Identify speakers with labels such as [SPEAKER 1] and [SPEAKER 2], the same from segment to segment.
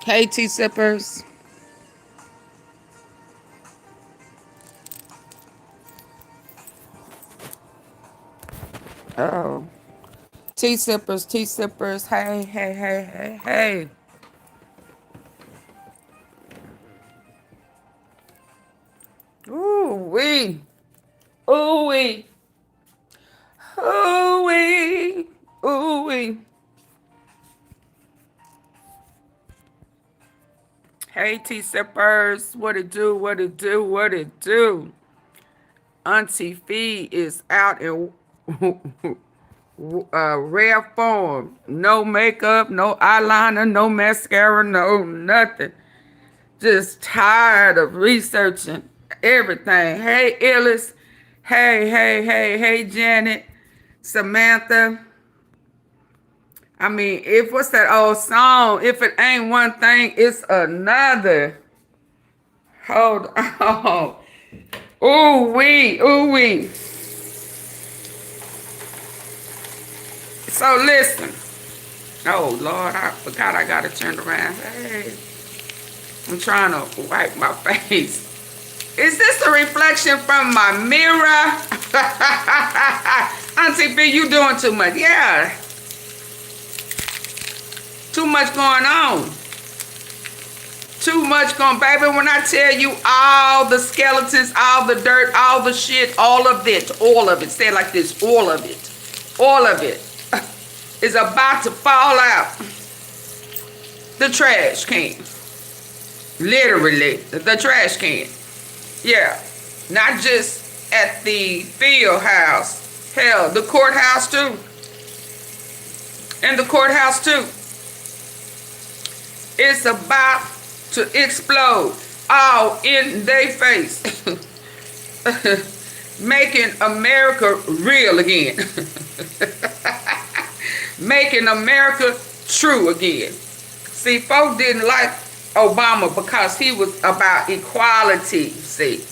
[SPEAKER 1] Hey, tea sippers. Oh. Tea sippers, tea sippers. Hey, hey, hey, hey, hey. Ooh, wee. Ooh, wee. Ooh, wee. Ooh, wee. Hey, tea sippers. What it do, what it do, what it do. Auntie Fee is out in rare form. No makeup, no eyeliner, no mascara, no nothing. Just tired of researching everything. Hey, Illis. Hey, hey, hey, hey, Janet. Samantha. I mean, if what's that old song? If it ain't one thing, it's another. Hold on. Ooh wee, ooh wee. So listen. Oh Lord, I forgot I gotta turn around. Hey, I'm trying to wipe my face. Is this a reflection from my mirror? Auntie B, you doing too much. Yeah, too much going on. Too much going, baby. When I tell you all the skeletons, all the dirt, all the shit, all of it, say it like this, all of it is about to fall out the trash can. Literally, the trash can. Yeah, not just at the field house. Hell, the courthouse too. And the courthouse too. It's about to explode all in their face. Making America real again. Making America true again. See, folks didn't like Obama because he was about equality. See,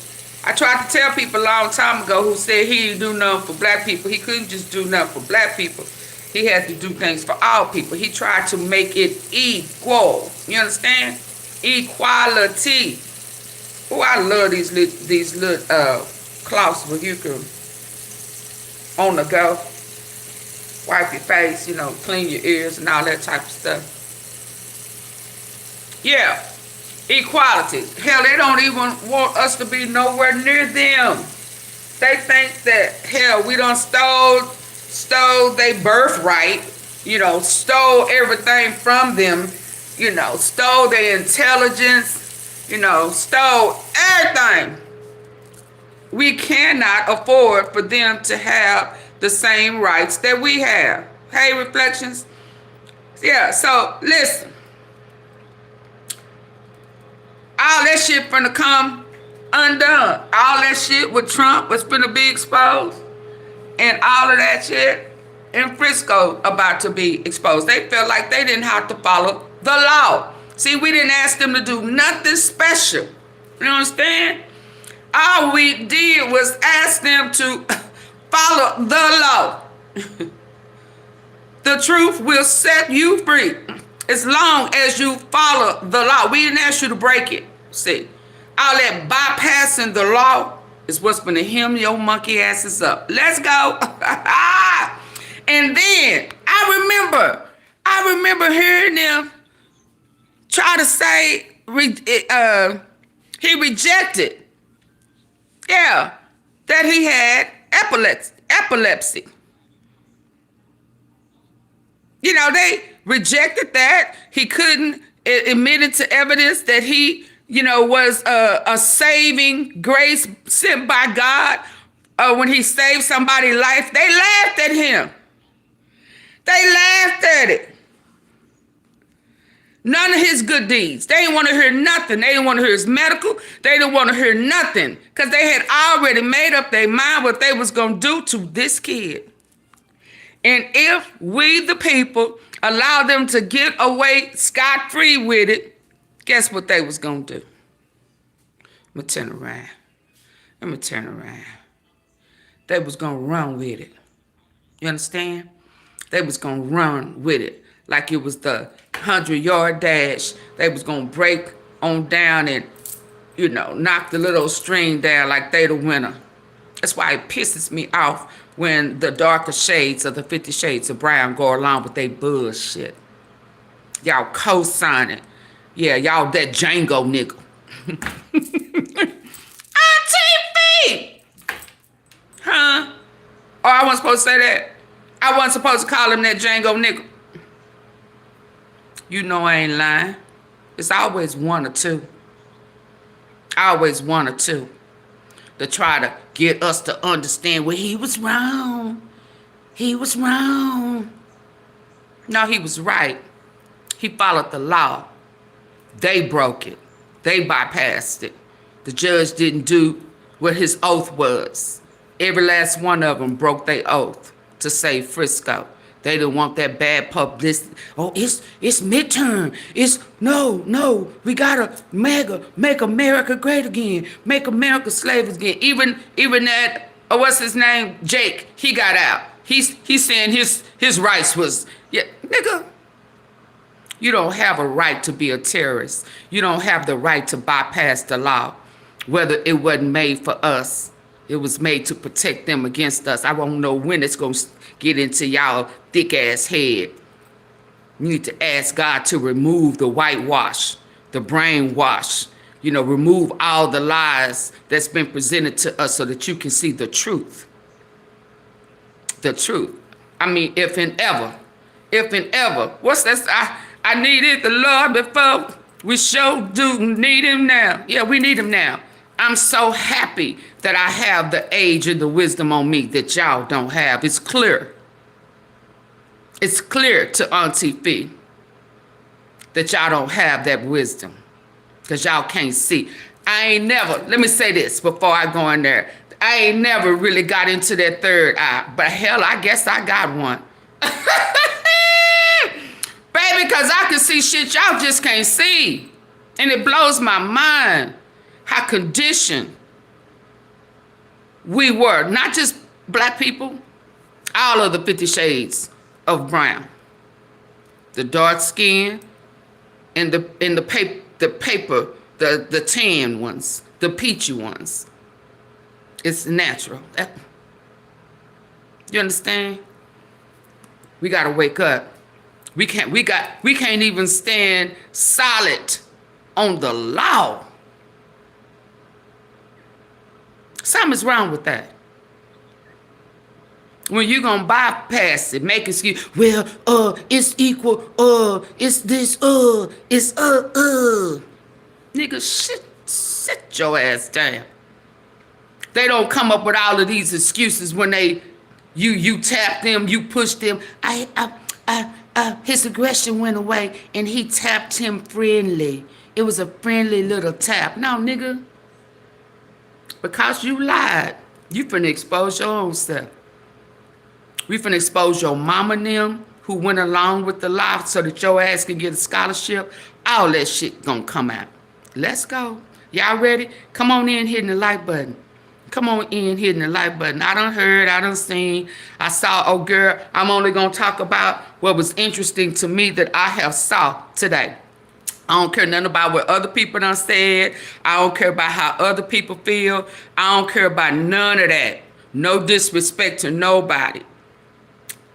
[SPEAKER 1] I tried to tell people a long time ago who said he didn't do nothing for black people. He couldn't just do nothing for black people. He had to do things for all people. He tried to make it equal. You understand? Equality. Oh, I love these little cloths where you can on the go, wipe your face, you know, clean your ears and all that type of stuff. Yeah, equality. Hell, they don't even want us to be nowhere near them. They think that, hell, we done stole their birthright, you know, stole everything from them, you know, stole their intelligence, you know, stole everything. We cannot afford for them to have the same rights that we have. Hey, Reflections. Yeah, so listen. All that shit finna come undone. All that shit with Trump was finna be exposed. And all of that shit in Frisco about to be exposed. They felt like they didn't have to follow the law. See, we didn't ask them to do nothing special. You understand? All we did was ask them to follow the law. The truth will set you free as long as you follow the law. We didn't ask you to break it. See, all that bypassing the law is what's going to hem your monkey asses up. Let's go. And then I remember hearing them try to say he rejected, yeah, that he had epilepsy. You know, they rejected that. He couldn't admit it to evidence that he, you know, was a saving grace sent by God when he saved somebody's life. They laughed at him. They laughed at it. None of his good deeds. They didn't want to hear nothing. They didn't want to hear his medical. They didn't want to hear nothing because they had already made up their mind what they was going to do to this kid. And if we, the people, allow them to get away scot-free with it, guess what they was going to do? I'm going to turn around. Let me turn around. They was going to run with it. You understand? They was going to run with it like it was the 100-yard dash. They was going to break on down and, you know, knock the little string down like they the winner. That's why it pisses me off when the darker shades of the 50 Shades of Brown go along with they bullshit. Y'all co-signing. Yeah, y'all that Django nigga. TV! Huh? Oh, I wasn't supposed to say that? I wasn't supposed to call him that Django nigga. You know I ain't lying. It's always one or two. Always one or two. To try to get us to understand, well, he was wrong. He was wrong. No, he was right. He followed the law. They broke it. They bypassed it. The judge didn't do what his oath was. Every last one of them broke their oath to save Frisco. They didn't want that bad publicity. Oh, it's midterm. No, we gotta make America great again. Make America slaves again. Even that, what's his name? Jake, he got out. He's saying his rights was, yeah, nigga. You don't have a right to be a terrorist. You don't have the right to bypass the law. Whether it wasn't made for us, it was made to protect them against us. I won't know when it's going to get into y'all thick-ass head. You need to ask God to remove the whitewash, the brainwash, you know, remove all the lies that's been presented to us so that you can see the truth. The truth. I mean, if and ever, what's that? I needed the Lord before. We sure do need him now. Yeah, we need him now. I'm so happy that I have the age and the wisdom on me that y'all don't have. It's clear. It's clear to Auntie Fee that y'all don't have that wisdom because y'all can't see. I ain't never, let me say this before I go in there. I ain't never really got into that third eye, but hell, I guess I got one. Baby, because I can see shit y'all just can't see. And it blows my mind how conditioned we were. Not just black people, all of the 50 Shades of Brown. The dark skin and the paper, the tan ones, the peachy ones. It's natural. You understand? We gotta wake up. We can't even stand solid on the law. Something's wrong with that. When you gonna bypass it, make excuse, well, it's equal, it's this, it's Nigga, sit your ass down. They don't come up with all of these excuses when you tap them, you push them. His aggression went away and he tapped him friendly. It was a friendly little tap. No, nigga. Because you lied, you finna expose your own self. We finna expose your mama and them who went along with the lie so that your ass can get a scholarship. All that shit gonna come out. Let's go. Y'all ready? Come on in hitting the like button. Come on in hitting the like button. I done heard, I done seen, I saw, oh girl, I'm only gonna talk about what was interesting to me that I have saw today. I don't care nothing about what other people done said. I don't care about how other people feel. I don't care about none of that. No disrespect to nobody.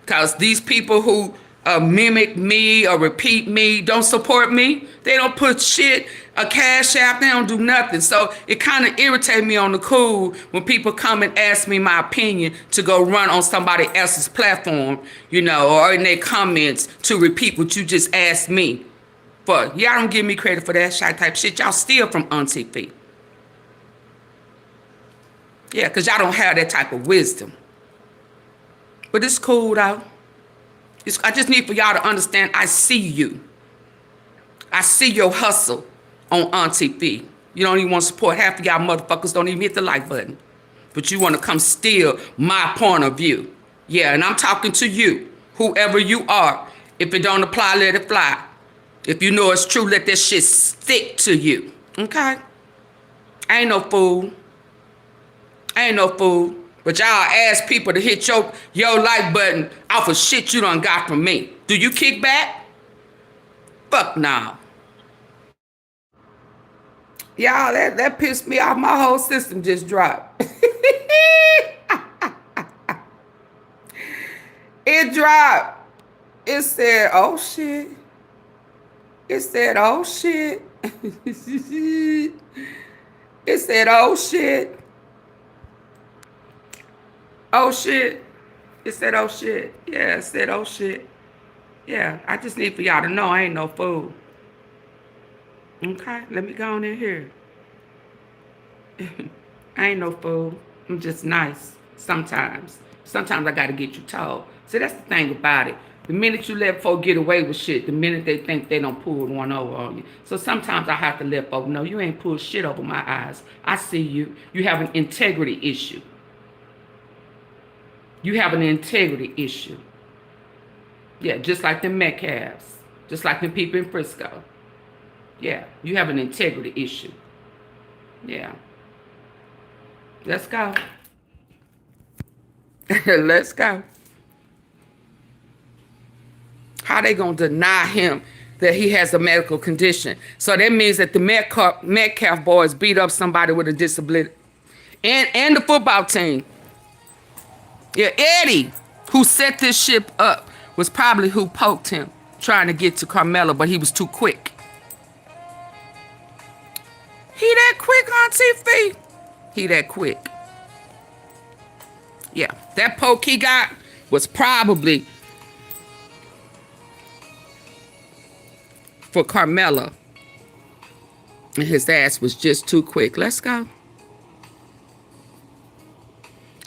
[SPEAKER 1] Because these people who mimic me or repeat me, don't support me, they don't put shit, a cash app, they don't do nothing. So it kind of irritates me on the cool when people come and ask me my opinion to go run on somebody else's platform, you know, or in their comments to repeat what you just asked me for. Y'all don't give me credit for that type shit. Y'all steal from Auntie Fee. Yeah, because y'all don't have that type of wisdom. But it's cool, though. I just need for y'all to understand I see you. I see your hustle on Auntie Fee. You don't even want to support. Half of y'all motherfuckers don't even hit the like button. But you want to come steal my point of view. Yeah, and I'm talking to you, whoever you are. If it don't apply, let it fly. If you know it's true, let that shit stick to you. Okay? I ain't no fool. I ain't no fool. But y'all ask people to hit your like button off of shit you done got from me. Do you kick back? Fuck no. Y'all, that pissed me off. My whole system just dropped. It dropped. It said, oh shit. It said, oh shit. It said, oh shit. Oh shit. It said, oh shit. Yeah, it said, oh shit. Yeah, I just need for y'all to know I ain't no fool. Okay, let me go on in here. I ain't no fool. I'm just nice sometimes. Sometimes I gotta get you told. See, that's the thing about it. The minute you let folk get away with shit, the minute they think they don't pull one over on you. So sometimes I have to let folk know you ain't pulled shit over my eyes. I see you. You have an integrity issue. You have an integrity issue. Yeah, just like the Metcalfs. Just like the people in Frisco. Yeah, you have an integrity issue. Yeah. Let's go. Let's go. How they gonna deny him that he has a medical condition? So that means that the Metcalf boys beat up somebody with a disability. And the football team. Yeah, Eddie, who set this ship up, was probably who poked him, trying to get to Karmelo, but he was too quick. He that quick on TV? He that quick. Yeah, that poke he got was probably for Karmelo. And his ass was just too quick. Let's go.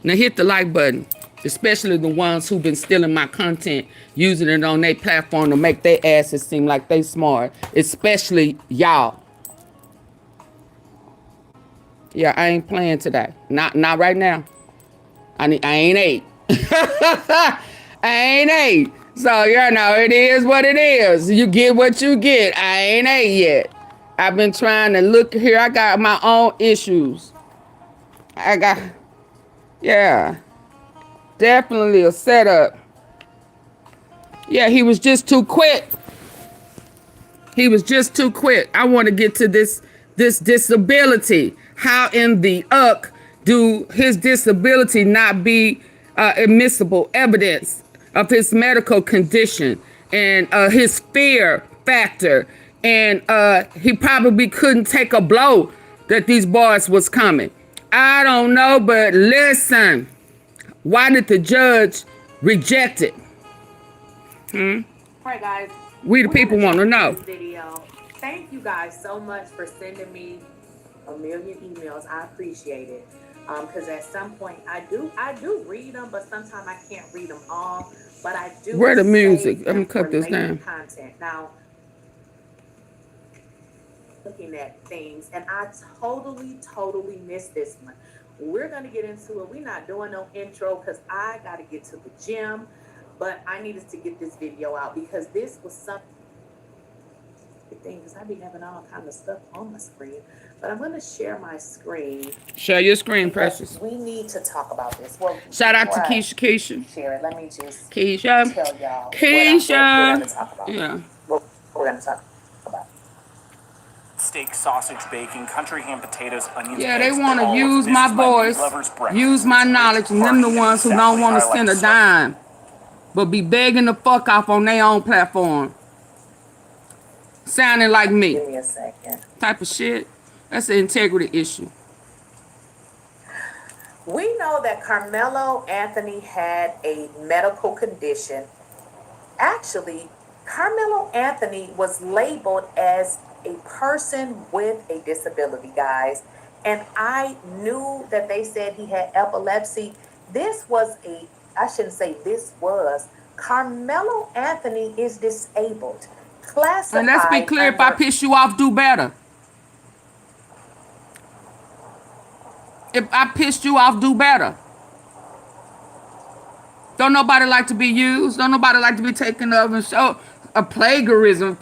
[SPEAKER 1] Now hit the like button, especially the ones who've been stealing my content, using it on their platform to make their asses seem like they smart, especially y'all. Yeah, I ain't playing today. Not right now. I ain't 8. I ain't 8. So, you know, it is what it is. You get what you get. I ain't 8 yet. I've been trying to look here. I got my own issues. Yeah. Definitely a setup. Yeah, he was just too quick. He was just too quick. I want to get to this disability. How in the do his disability not be admissible evidence of his medical condition and his fear factor? And he probably couldn't take a blow that these boys was coming. I don't know, but listen, why did the judge reject it? All
[SPEAKER 2] right, guys.
[SPEAKER 1] We the people want to know.
[SPEAKER 2] Video. Thank you guys so much for sending me a million emails. I appreciate it. Because at some point I do read them, but sometimes I can't read them all. But I do.
[SPEAKER 1] Where the music? I'm gonna cut this down.
[SPEAKER 2] Content now. Looking at things, and I totally missed this one. We're gonna get into it. We're not doing no intro because I gotta get to the gym, but I needed to get this video out because this was something. Because I be having all kind of stuff on my screen, but I'm going to share my screen.
[SPEAKER 1] Share your screen, Precious.
[SPEAKER 2] We need to talk about this. Well,
[SPEAKER 1] shout out to Keisha.
[SPEAKER 2] Share it. Let me just
[SPEAKER 1] Keisha.
[SPEAKER 2] Tell y'all.
[SPEAKER 1] Keisha.
[SPEAKER 2] We're going to talk about.
[SPEAKER 1] Yeah.
[SPEAKER 2] What we're going to talk about.
[SPEAKER 3] Steak, sausage, bacon, country ham, potatoes, onions.
[SPEAKER 1] Yeah, they want to use my voice, use my knowledge, and them the ones who don't want to spend a dime, but be begging the fuck off on their own platform. Sounding like me.
[SPEAKER 2] Give me a second.
[SPEAKER 1] Type of shit. That's an integrity issue.
[SPEAKER 2] We know that Karmelo Anthony had a medical condition. Actually, Karmelo Anthony was labeled as a person with a disability, guys. And I knew that they said he had epilepsy. Karmelo Anthony is disabled. Classified.
[SPEAKER 1] And let's be clear, if I piss you off, do better. If I pissed you off, do better. Don't nobody like to be used. Don't nobody like to be taken of and show a plagiarism.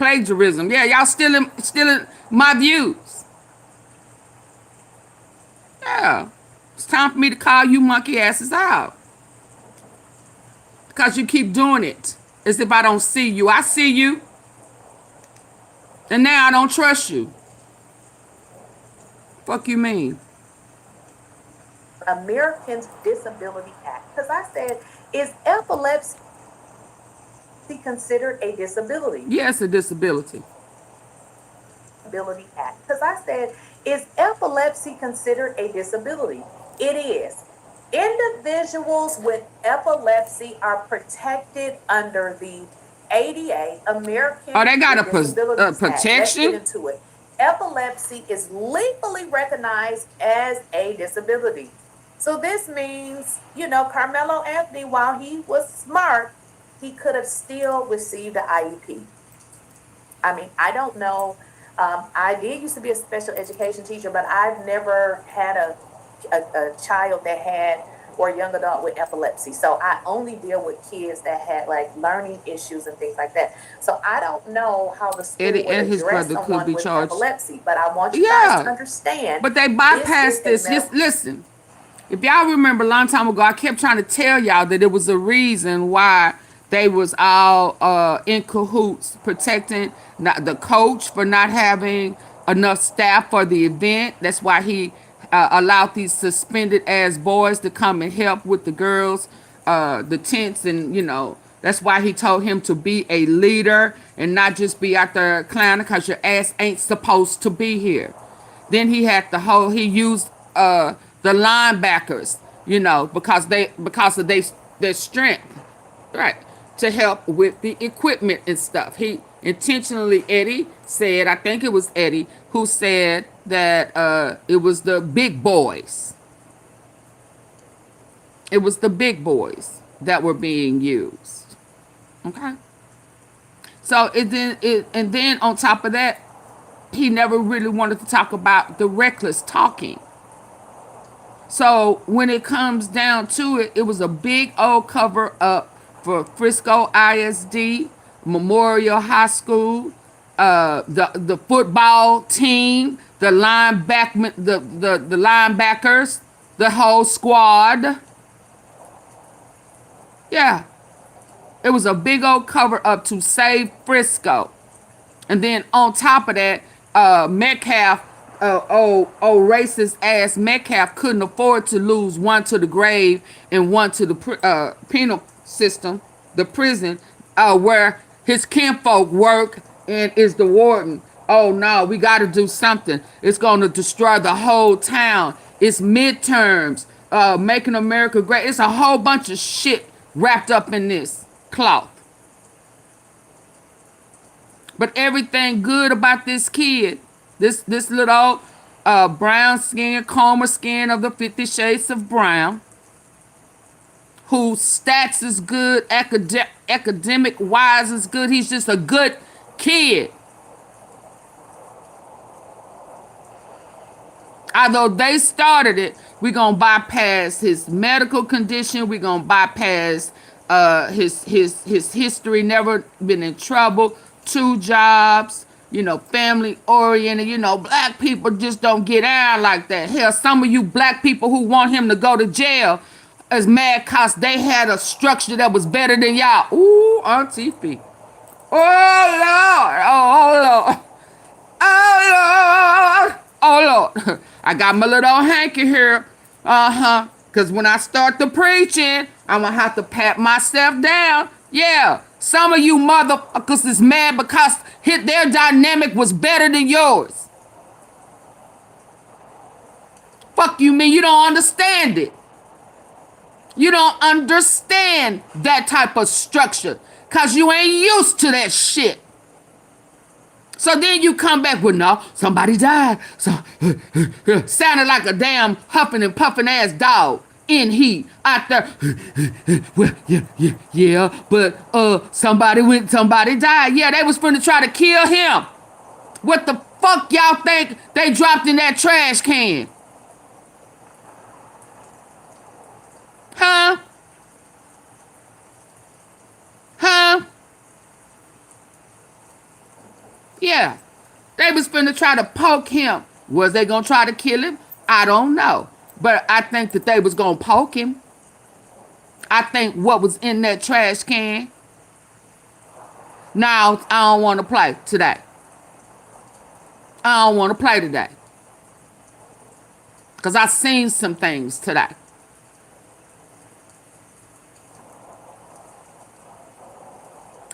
[SPEAKER 1] Yeah, y'all stealing my views. Yeah. It's time for me to call you monkey asses out. Because you keep doing it as if I don't see you. I see you. And now I don't trust you. Fuck you mean?
[SPEAKER 2] Americans Disability Act. Because I said, is epilepsy considered a disability?
[SPEAKER 1] Yes, a disability.
[SPEAKER 2] Disability Act. Because I said, is epilepsy considered a disability? It is. Individuals with epilepsy are protected under the ADA, American
[SPEAKER 1] Oh, they got a
[SPEAKER 2] Disabilities Act. Let's
[SPEAKER 1] protection?
[SPEAKER 2] get into it. Epilepsy is legally recognized as a disability. So this means, Karmelo Anthony, while he was smart, he could have still received the IEP. I mean, I don't know. I did used to be a special education teacher, but I've never had a child that had or a young adult with epilepsy. So I only deal with kids that had like learning issues and things like that. So I don't know how the school
[SPEAKER 1] Eddie
[SPEAKER 2] would
[SPEAKER 1] and his
[SPEAKER 2] address
[SPEAKER 1] brother could
[SPEAKER 2] someone
[SPEAKER 1] be
[SPEAKER 2] with
[SPEAKER 1] charged.
[SPEAKER 2] epilepsy. But I want you guys to
[SPEAKER 1] Yeah.
[SPEAKER 2] understand.
[SPEAKER 1] But they bypassed this. Just listen. If y'all remember a long time ago, I kept trying to tell y'all that it was a reason why they was all in cahoots protecting the coach for not having enough staff for the event. That's why he allowed these suspended ass boys to come and help with the girls, the tents, and that's why he told him to be a leader and not just be out there clowning because your ass ain't supposed to be here. Then he had he used the linebackers, because of their strength, right, to help with the equipment and stuff. He intentionally, Eddie said, I think it was Eddie who said that it was the big boys. It was the big boys that were being used. Okay. So and then on top of that, he never really wanted to talk about the reckless talking. So when it comes down to it, it was a big old cover up for Frisco ISD, Memorial High School, the football team, the linebackers, the whole squad. Yeah. It was a big old cover up to save Frisco. And then on top of that, Metcalf, racist ass Metcalf couldn't afford to lose one to the grave and one to the penal system, the prison, where his kinfolk work and is the warden. Oh no, we got to do something. It's going to destroy the whole town. It's midterms, making America great. It's a whole bunch of shit wrapped up in this cloth. But everything good about this kid, this little brown skin, coma skin of the 50 Shades of Brown, whose stats is good, academic wise is good. He's just a good kid. Although they started it, we're going to bypass his medical condition. We're going to bypass his history, never been in trouble, 2 jobs, family oriented. Black people just don't get out like that. Hell, some of you black people who want him to go to jail is mad because they had a structure that was better than y'all. Ooh, Auntie Fee. Oh, Lord. Oh, Lord. Oh, Lord. Oh, Lord. I got my little hanky here. Because when I start the preaching, I'm going to have to pat myself down. Yeah. Some of you motherfuckers is mad because their dynamic was better than yours. Fuck you mean? You don't understand it. You don't understand that type of structure because you ain't used to that shit. So then you come back with, no, somebody died. So sounded like a damn huffing and puffing ass dog in heat out there. Well, yeah, but somebody died. Yeah, they was finna try to kill him. What the fuck y'all think they dropped in that trash can? Huh? Yeah. They was finna try to poke him. Was they gonna try to kill him? I don't know. But I think that they was gonna poke him. I think what was in that trash can. Now, I don't want to play today. I don't want to play today. Because I seen some things today.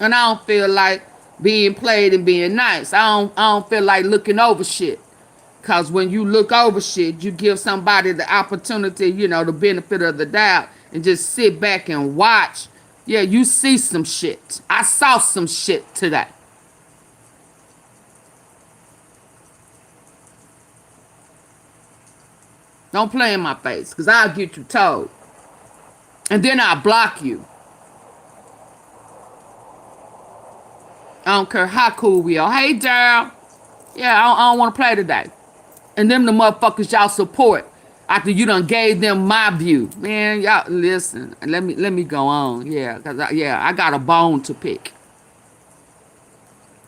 [SPEAKER 1] And I don't feel like being played and being nice. I don't feel like looking over shit. Because when you look over shit, you give somebody the opportunity, you know, the benefit of the doubt, and just sit back and watch. Yeah, you see some shit. I saw some shit today. Don't play in my face, because I'll get you told. And then I'll block you. I don't care how cool we are. Hey, Daryl. Yeah, I don't want to play today. And them the motherfuckers y'all support after you done gave them my view. Man, y'all, listen. Let me go on. Yeah, because I got a bone to pick.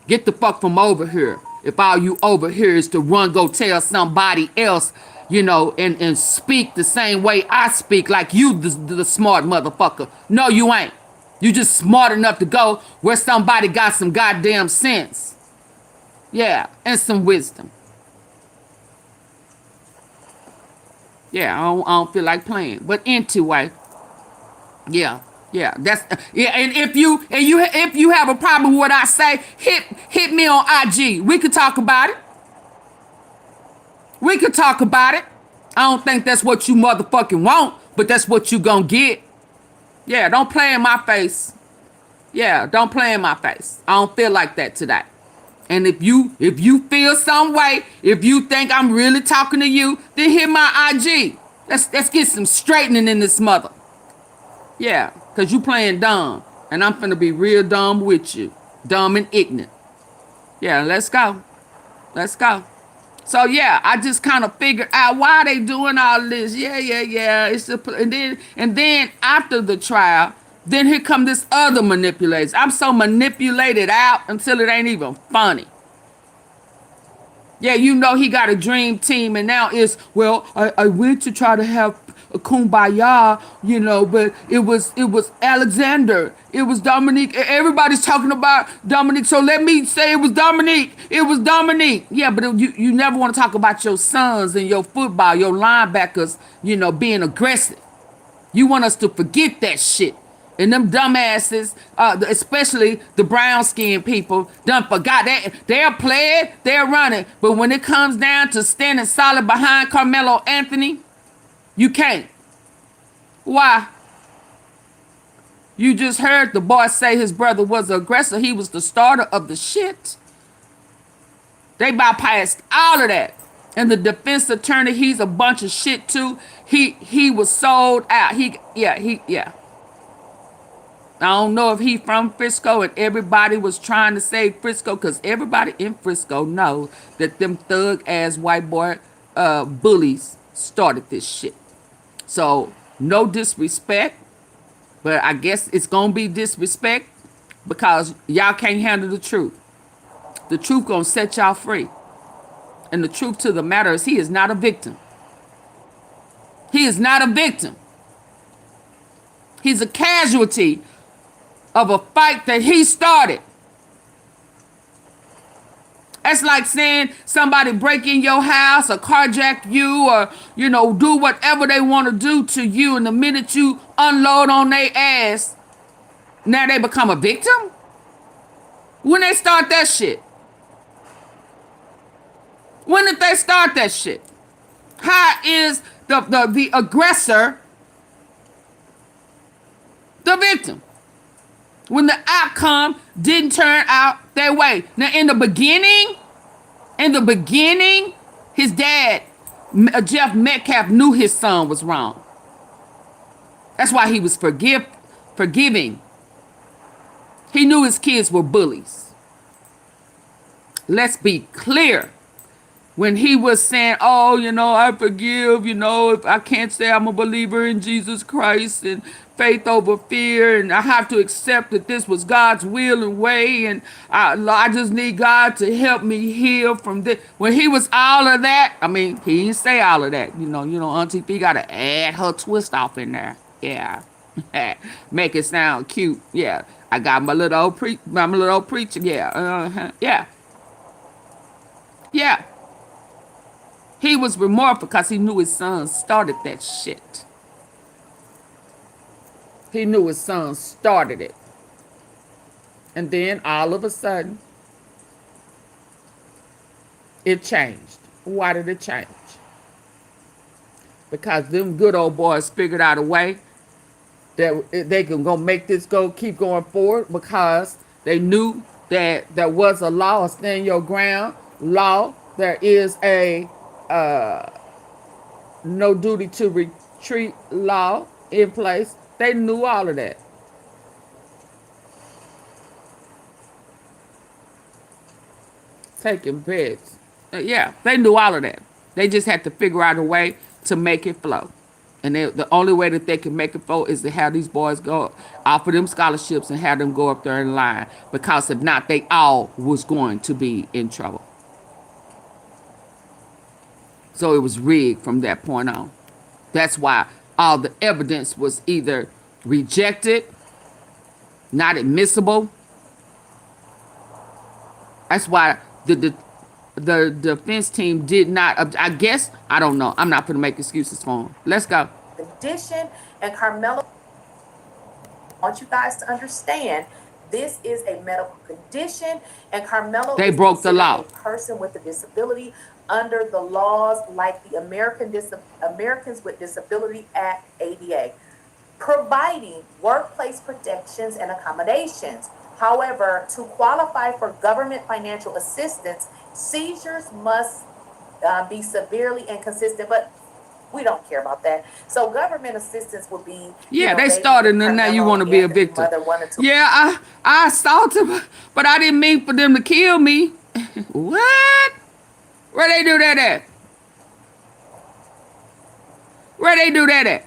[SPEAKER 1] Get the fuck from over here. If all you over here is to run, go tell somebody else, you know, and speak the same way I speak, like you the smart motherfucker. No, you ain't. You just smart enough to go where somebody got some goddamn sense. Yeah, and some wisdom. Yeah, I don't feel like playing. But anyway, yeah, that's yeah. And if you have a problem with what I say, hit me on IG. We could talk about it. We could talk about it. I don't think that's what you motherfucking want, but that's what you gonna get. Yeah, don't play in my face. Yeah, don't play in my face. I don't feel like that today. And if you feel some way, if you think I'm really talking to you, then hit my IG. Let's get some straightening in this mother. Yeah, because you playing dumb. And I'm finna be real dumb with you. Dumb and ignorant. Yeah, let's go. Let's go. So yeah, I just kind of figured out why they doing all this. Yeah. It's and then after the trial, then here come this other manipulation. I'm so manipulated out until it ain't even funny. Yeah, you know he got a dream team, and now it's, well, I went to try to have a kumbaya, you know, but it was Alexander. It was Dominique. Everybody's talking about Dominique, so let me say it was Dominique. It was Dominique. Yeah, but you never want to talk about your sons and your football, your linebackers, you know, being aggressive. You want us to forget that shit. And them dumbasses, especially the brown-skinned people, done forgot that they're playing, they're running. But when it comes down to standing solid behind Karmelo Anthony, you can't. Why? You just heard the boy say his brother was an aggressor. He was the starter of the shit. They bypassed all of that. And the defense attorney, he's a bunch of shit too. He was sold out. Yeah. I don't know if he from Frisco and everybody was trying to save Frisco, because everybody in Frisco knows that them thug ass white boy bullies started this shit. So no disrespect, but I guess it's gonna be disrespect because y'all can't handle the truth. The truth gonna set y'all free. And the truth to the matter is he is not a victim. He is not a victim. He's a casualty of a fight that he started. That's like saying somebody break in your house or carjack you or, you know, do whatever they want to do to you, and the minute you unload on their ass, now they become a victim? When they start that shit? When did they start that shit? How is the aggressor the victim when the outcome didn't turn out their way? Now, in the beginning, his dad, Jeff Metcalf, knew his son was wrong. That's why he was forgiving. He knew his kids were bullies. Let's be clear. When he was saying, oh, you know, I forgive, you know, if I can't say I'm a believer in Jesus Christ and faith over fear, and I have to accept that this was God's will and way, and I just need God to help me heal from this. When he was all of that, I mean, he didn't say all of that. You know, Auntie P got to add her twist off in there. Yeah. Make it sound cute. Yeah. I got my little old preacher. Yeah. Yeah. He was remorseful because he knew his son started that shit. He knew his son started it. And then all of a sudden, it changed. Why did it change? Because them good old boys figured out a way that they can go make this keep going forward, because they knew that there was a law, a stand your ground law. There is a no duty to retreat law in place. They knew all of that. Taking beds. Yeah, they knew all of that. They just had to figure out a way to make it flow. And the only way that they can make it flow is to have these boys go, offer them scholarships and have them go up there in line. Because if not, they all was going to be in trouble. So it was rigged from that point on. That's why all the evidence was either rejected, not admissible. That's why the defense team did not, I guess, I don't know. I'm not going to make excuses for them. Let's go.
[SPEAKER 2] Condition, and Karmelo, I want you guys to understand, this is a medical condition, and Karmelo
[SPEAKER 1] They
[SPEAKER 2] is
[SPEAKER 1] broke the law.
[SPEAKER 2] A person with a disability under the laws like the Americans with Disability Act, ADA, providing workplace protections and accommodations. However, to qualify for government financial assistance, seizures must be severely inconsistent, but we don't care about that. So government assistance would be...
[SPEAKER 1] Yeah, they started and now you want to be a victim. Yeah, I assaulted him, but I didn't mean for them to kill me. What? Where they do that at? Where they do that at?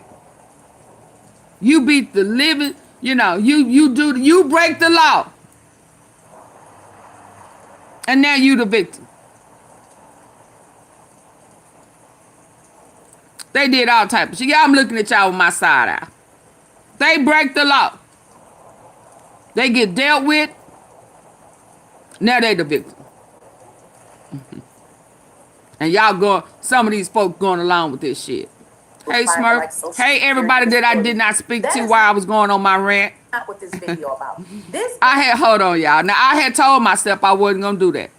[SPEAKER 1] You beat the living, you break the law. And now you the victim. They did all type of shit. Yeah, I'm looking at y'all with my side eye. They break the law. They get dealt with. Now they the victim. And y'all going, some of these folks going along with this shit. Hey, Smurf. Hey, everybody that I did not speak to while I was going on my rant.
[SPEAKER 2] Not what this video about.
[SPEAKER 1] Hold on, y'all. Now, I had told myself I wasn't going to do that.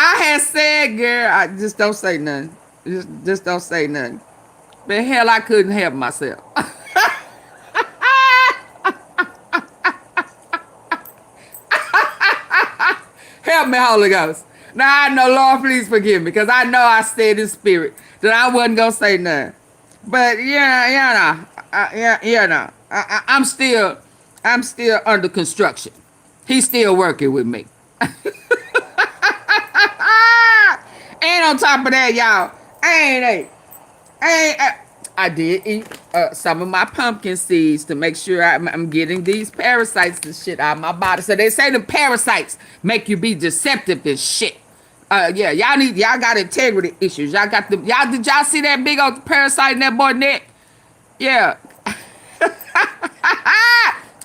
[SPEAKER 1] I had said, girl, I just don't say nothing. Just don't say nothing. But hell, I couldn't help myself. Help me, Holy Ghost. Now I know, Lord, please forgive me, because I know I said in spirit that I wasn't gonna say nothing. But I'm still under construction. He's still working with me. And on top of that, y'all, I did eat some of my pumpkin seeds to make sure I'm getting these parasites and shit out of my body. So they say the parasites make you be deceptive and shit. Yeah, y'all got integrity issues. Did y'all see that big old parasite in that boy neck? Yeah.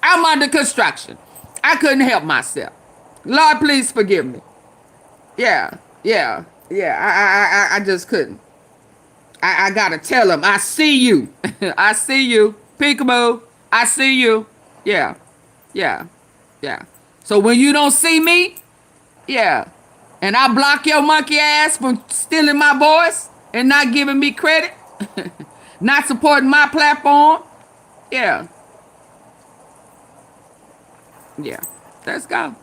[SPEAKER 1] I'm under construction. I couldn't help myself. Lord, please forgive me. Yeah. I just couldn't. I gotta tell him, I see you. I see you. Peekaboo. I see you. Yeah. So when you don't see me, yeah, and I block your monkey ass from stealing my voice and not giving me credit, not supporting my platform, yeah. Let's go.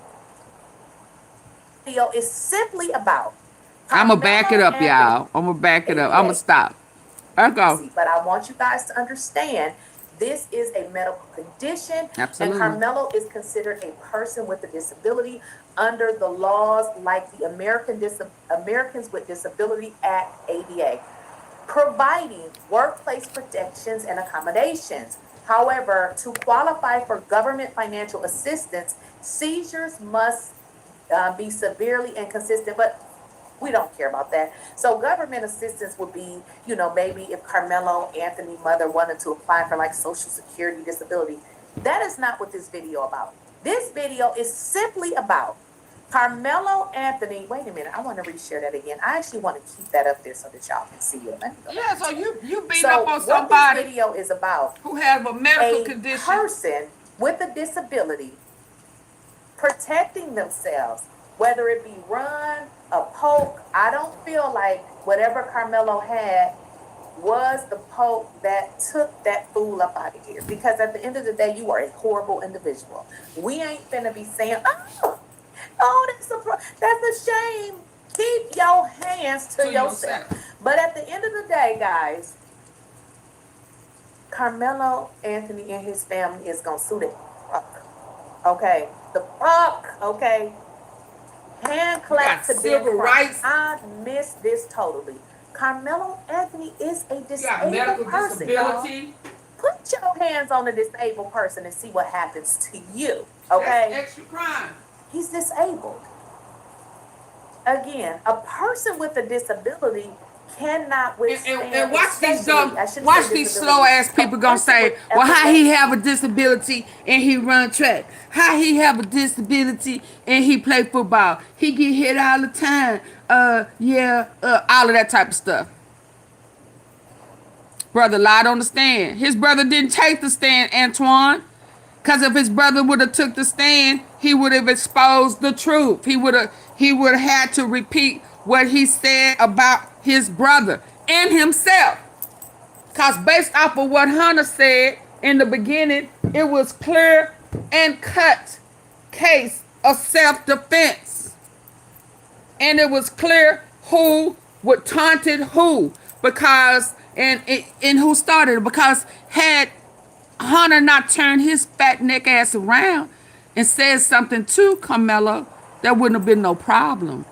[SPEAKER 2] Video is simply about...
[SPEAKER 1] I'm going to back it up, y'all. I'm going to back it up. I'm going to stop. Let's go.
[SPEAKER 2] But I want you guys to understand, this is a medical condition.
[SPEAKER 1] Absolutely.
[SPEAKER 2] And Karmelo is considered a person with a disability under the laws like the Americans with Disability Act, ADA, providing workplace protections and accommodations. However, to qualify for government financial assistance, seizures must be severely inconsistent, but we don't care about that. So government assistance would be, maybe if Karmelo Anthony's mother wanted to apply for like Social Security disability. That is not what this video about. This video is simply about Karmelo Anthony. Wait a minute, I want to reshare that again. I actually want to keep that up there so that y'all can see it. Let me go
[SPEAKER 1] Yeah,
[SPEAKER 2] back.
[SPEAKER 1] so you beat
[SPEAKER 2] So
[SPEAKER 1] up on
[SPEAKER 2] what
[SPEAKER 1] somebody
[SPEAKER 2] this video is about,
[SPEAKER 1] who has a medical
[SPEAKER 2] a
[SPEAKER 1] condition.
[SPEAKER 2] person with a disability protecting themselves, whether it be run, a poke. I don't feel like whatever Karmelo had was the poke that took that fool up out of here. Because at the end of the day, you are a horrible individual. We ain't finna be saying, that's a shame. Keep your hands to yourself. But at the end of the day, guys, Karmelo Anthony and his family is gonna sue the fuck. Okay? The fuck, okay? Hand clap to
[SPEAKER 1] civil
[SPEAKER 2] them
[SPEAKER 1] rights.
[SPEAKER 2] I miss this totally. Carmelo Anthony is a disabled
[SPEAKER 1] medical
[SPEAKER 2] person.
[SPEAKER 1] disability.
[SPEAKER 2] Put your hands on a disabled person and see what happens to you. Okay?
[SPEAKER 1] That's extra crime.
[SPEAKER 2] He's disabled. Again, a person with a disability cannot withstand.
[SPEAKER 1] And watch these
[SPEAKER 2] especially-
[SPEAKER 1] dumb,
[SPEAKER 2] I shouldn't
[SPEAKER 1] watch
[SPEAKER 2] say
[SPEAKER 1] these
[SPEAKER 2] disability.
[SPEAKER 1] slow ass
[SPEAKER 2] A
[SPEAKER 1] people gonna
[SPEAKER 2] person
[SPEAKER 1] say,
[SPEAKER 2] with
[SPEAKER 1] well, how he
[SPEAKER 2] epilepsy.
[SPEAKER 1] have a disability and he run track? How he have a disability and he play football? He get hit all the time. All of that type of stuff. Brother lied on the stand. His brother didn't take the stand, Antoine. Because if his brother would have took the stand, he would have exposed the truth. He would have had to repeat what he said about his brother and himself. Because based off of what Hunter said in the beginning, it was clear and cut case of self-defense. And it was clear who would taunted who. Because, and who started it. Because had Hunter not turned his fat neck ass around and said something to Karmelo, there wouldn't have been no problem.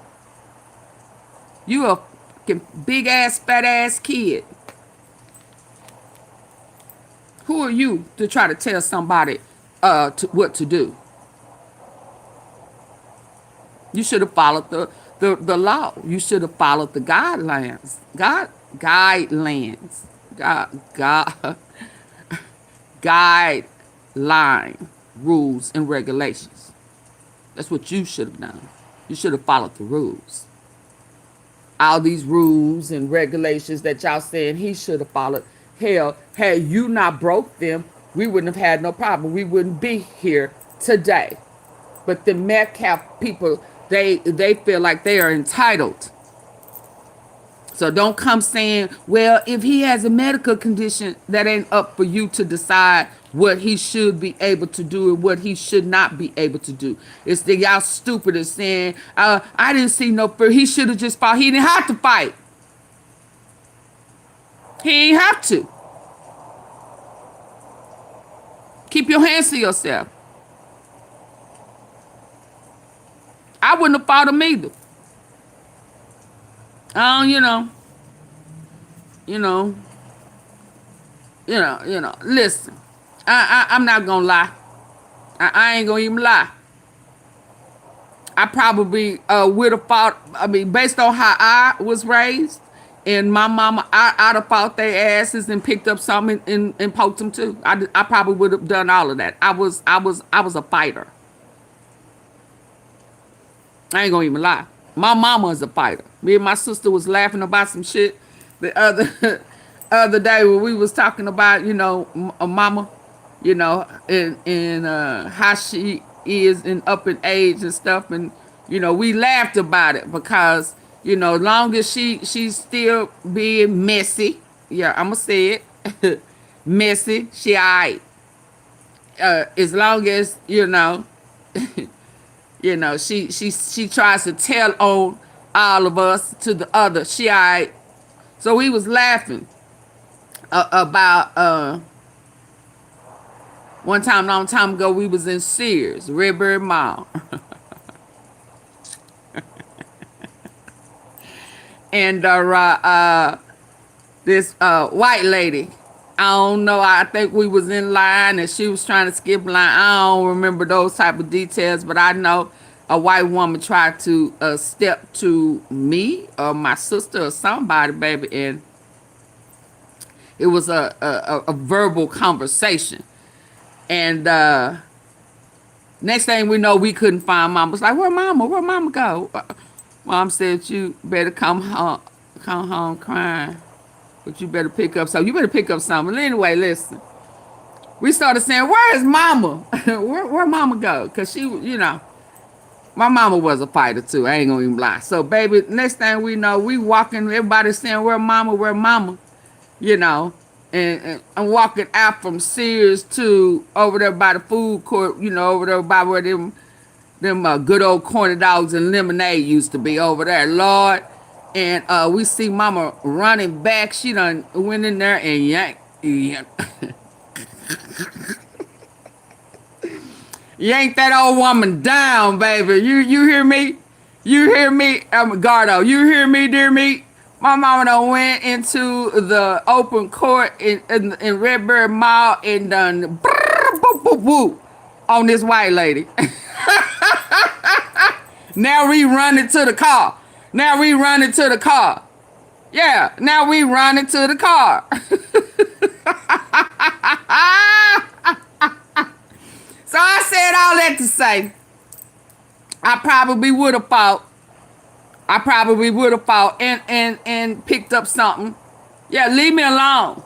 [SPEAKER 1] You a fucking big ass, fat ass kid. Who are you to try to tell somebody what to do? You should have followed the law. You should have followed the guidelines. Guideline rules and regulations. That's what you should have done. You should have followed the rules. All these rules and regulations that y'all saying he should have followed. Hell, had you not broke them, we wouldn't have had no problem. We wouldn't be here today. But the Metcalf people, they feel like they are entitled. So don't come saying, well, if he has a medical condition, that ain't up for you to decide what he should be able to do and what he should not be able to do. It's the y'all stupid as saying, I didn't see no fear. He should have just fought. He didn't have to fight. He ain't have to. Keep your hands to yourself. I wouldn't have fought him either. Listen, I'm not gonna lie. I ain't gonna even lie. I probably would have fought. I mean, based on how I was raised and my mama, I'd have fought their asses and picked up something and poked them too. I probably would have done all of that. I was a fighter. I ain't gonna even lie. My mama is a fighter. Me and my sister was laughing about some shit the other day when we was talking about, a mama, and how she is in up in age and stuff. And, we laughed about it because, long as she's still being messy. Yeah, I'm gonna say it. Messy. She all right. As long as, she tries to tell on all of us to the other. She all right. So we was laughing about one time, long time ago, we was in Sears, Redbird Mall. And this white lady, I don't know, I think we was in line and she was trying to skip line. I don't remember those type of details, but I know a white woman tried to step to me or my sister or somebody, baby, and it was a verbal conversation. And Next thing we know, we couldn't find mama. It's like, where mama? Where mama go? Mom said, you better come home crying. But you better pick up something. You better pick up something. Anyway, listen. We started saying, where is mama? where mama go? Because she, my mama was a fighter too. I ain't gonna even lie. So, baby, next thing we know, we walking, everybody saying, where mama, where mama? And I'm walking out from Sears to over there by the food court, over there by where them good old corny dogs and lemonade used to be over there, Lord. And we see mama running back. She done went in there and yanked. Yank that old woman down, baby. You hear me? You hear me? Gardo, you hear me, dear me? My mama done went into the open court in Redbird Mall and done on this white lady. Now we running to the car. Now we running to the car. Yeah, now we running to the car. So I said all that to say, I probably would have fought. I probably would have fought and picked up something. Yeah, leave me alone.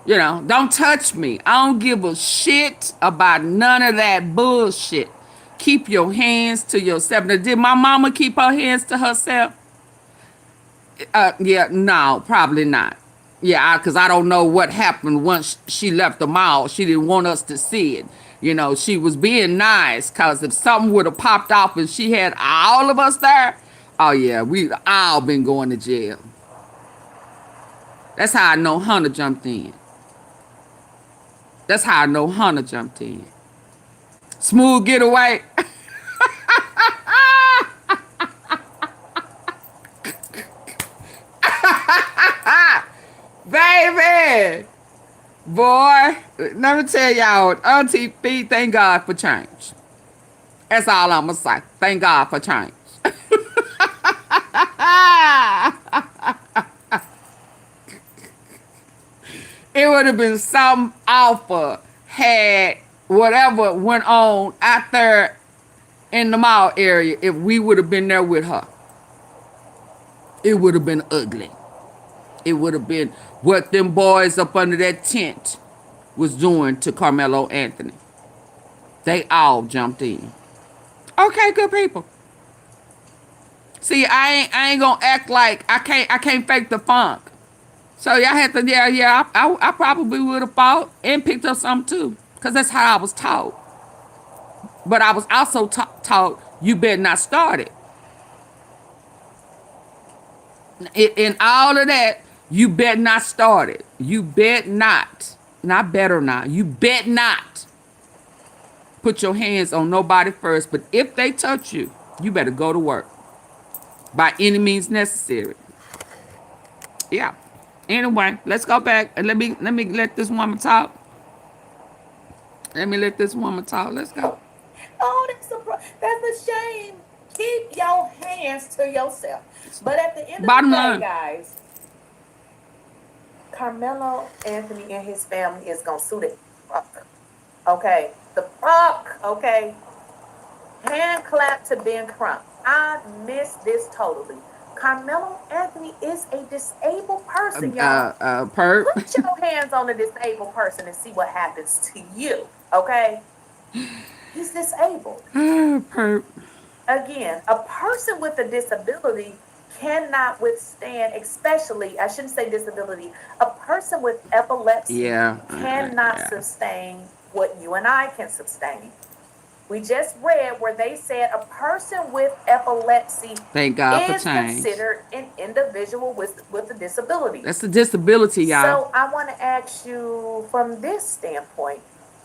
[SPEAKER 1] Don't touch me. I don't give a shit about none of that bullshit. Keep your hands to yourself. Now, did my mama keep her hands to herself? Yeah, no, probably not. Yeah, because I don't know what happened once she left the mall. She didn't want us to see it. She was being nice, because if something would have popped off and she had all of us there, oh yeah, we all been going to jail. That's how I know Hunter jumped in. That's how I know Hunter jumped in. Smooth getaway. Baby. Boy, let me tell y'all, Auntie P, thank God for change. That's all I'm going to say. Thank God for change. It would have been something awful had whatever went on out there in the mall area if we would have been there with her. It would have been ugly. It would have been what them boys up under that tent was doing to Karmelo Anthony. They all jumped in. Okay, good people. See, I ain't gonna act like I can't fake the funk. So y'all had to, I probably would have fought and picked up something too, because that's how I was taught. But I was also taught you better not start it. In all of that, you better not start it. You bet not. Not better not. You bet not put your hands on nobody first. But if they touch you, you better go to work. By any means necessary. Yeah. Anyway, let's go back and let me let this woman talk. Let me let this woman talk. Let's go.
[SPEAKER 2] Oh, that's a shame. Keep your hands to yourself. But at the end of the day, guys, Karmelo Anthony and his family is gonna sue the fuck. Okay, the fuck. Okay, hand clap to Ben Crump. I miss this totally. Karmelo Anthony is a disabled person, y'all. Put your hands on a disabled person and see what happens to you. Okay, he's disabled.
[SPEAKER 1] Perp.
[SPEAKER 2] Again, a person with a disability cannot withstand, especially, I shouldn't say disability, a person with epilepsy cannot sustain what you and I can sustain. We just read where they said a person with epilepsy
[SPEAKER 1] Thank God
[SPEAKER 2] is
[SPEAKER 1] for change.
[SPEAKER 2] considered an individual with a disability.
[SPEAKER 1] That's a disability, y'all.
[SPEAKER 2] So I want to ask you from this standpoint,